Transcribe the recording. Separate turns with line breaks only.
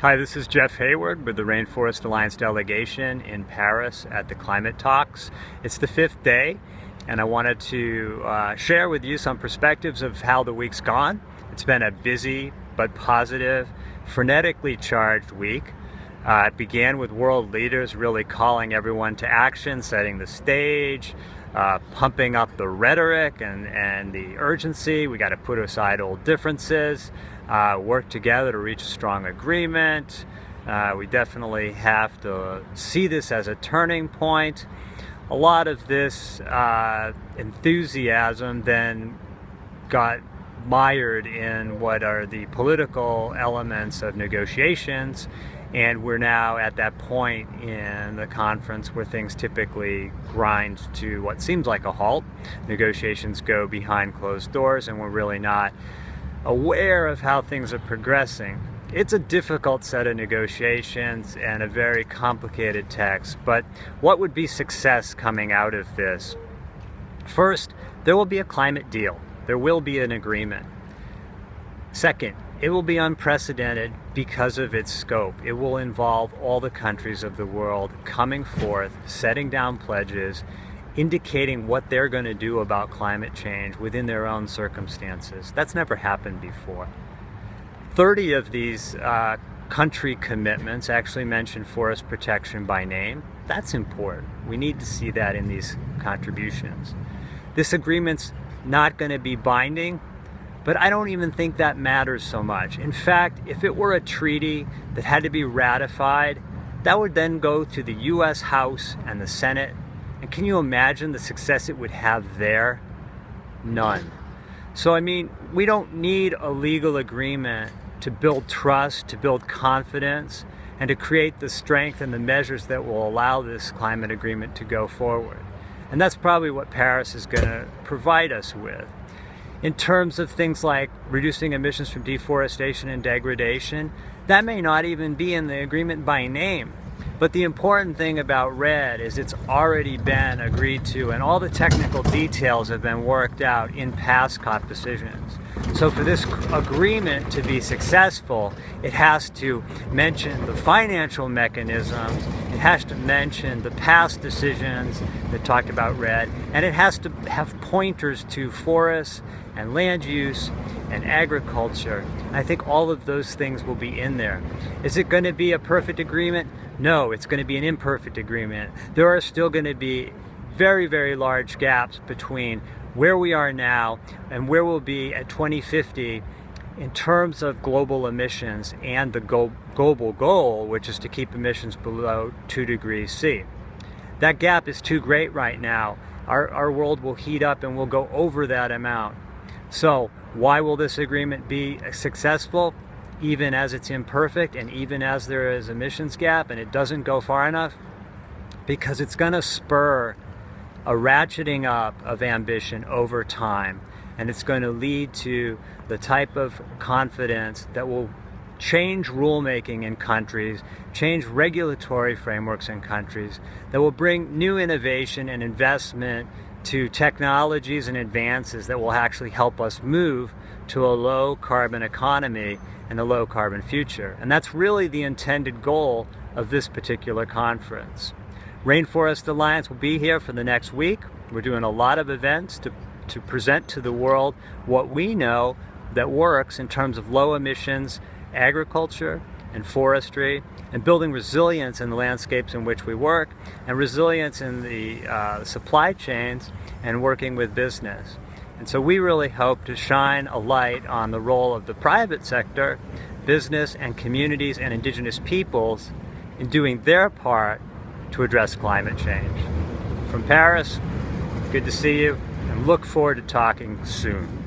Hi, this is Jeff Hayward with the Rainforest Alliance delegation in Paris at the climate talks. It's the 5th day, and I wanted to share with you some perspectives of how the week's gone. It's been a busy but positive, frenetically charged week. It began with world leaders really calling everyone to action, setting the stage, pumping up the rhetoric and the urgency. We got to put aside old differences, work together to reach a strong agreement. We definitely have to see this as a turning point. A lot of this enthusiasm then got mired in what are the political elements of negotiations, and we're now at that point in the conference where things typically grind to what seems like a halt. Negotiations go behind closed doors, and we're really not aware of how things are progressing. It's a difficult set of negotiations and a very complicated text, but what would be success coming out of this? First, there will be a climate deal. There will be an agreement. Second, it will be unprecedented because of its scope. It will involve all the countries of the world coming forth, setting down pledges, indicating what they're going to do about climate change within their own circumstances. That's never happened before. 30 of these country commitments actually mention forest protection by name. That's important. We need to see that in these contributions. This agreement's not going to be binding, but I don't even think that matters so much. In fact, if it were a treaty that had to be ratified, that would then go to the US House and the Senate. And can you imagine the success it would have there? None. So, I mean, we don't need a legal agreement to build trust, to build confidence, and to create the strength and the measures that will allow this climate agreement to go forward. And that's probably what Paris is going to provide us with. In terms of things like reducing emissions from deforestation and degradation, that may not even be in the agreement by name. But the important thing about REDD is it's already been agreed to, and all the technical details have been worked out in past COP decisions. So for this agreement to be successful, it has to mention the financial mechanisms, it has to mention the past decisions that talked about REDD, and it has to have pointers to forests and land use and agriculture. I think all of those things will be in there. Is it going to be a perfect agreement? No, it's going to be an imperfect agreement. There are still going to be very, very large gaps between where we are now and where we'll be at 2050 in terms of global emissions and the global goal, which is to keep emissions below 2 degrees C. That gap is too great right now. Our world will heat up and we'll go over that amount. So why will this agreement be successful? Even as it's imperfect and even as there is emissions gap and it doesn't go far enough? Because it's going to spur a ratcheting up of ambition over time, and it's going to lead to the type of confidence that will change rulemaking in countries, change regulatory frameworks in countries, that will bring new innovation and investment to technologies and advances that will actually help us move to a low carbon economy and a low carbon future. And that's really the intended goal of this particular conference. Rainforest Alliance will be here for the next week. We're doing a lot of events to present to the world what we know that works in terms of low emissions agriculture and forestry, and building resilience in the landscapes in which we work, and resilience in the supply chains, and working with business. And so we really hope to shine a light on the role of the private sector, business and communities and indigenous peoples in doing their part to address climate change. From Paris, good to see you, and look forward to talking soon.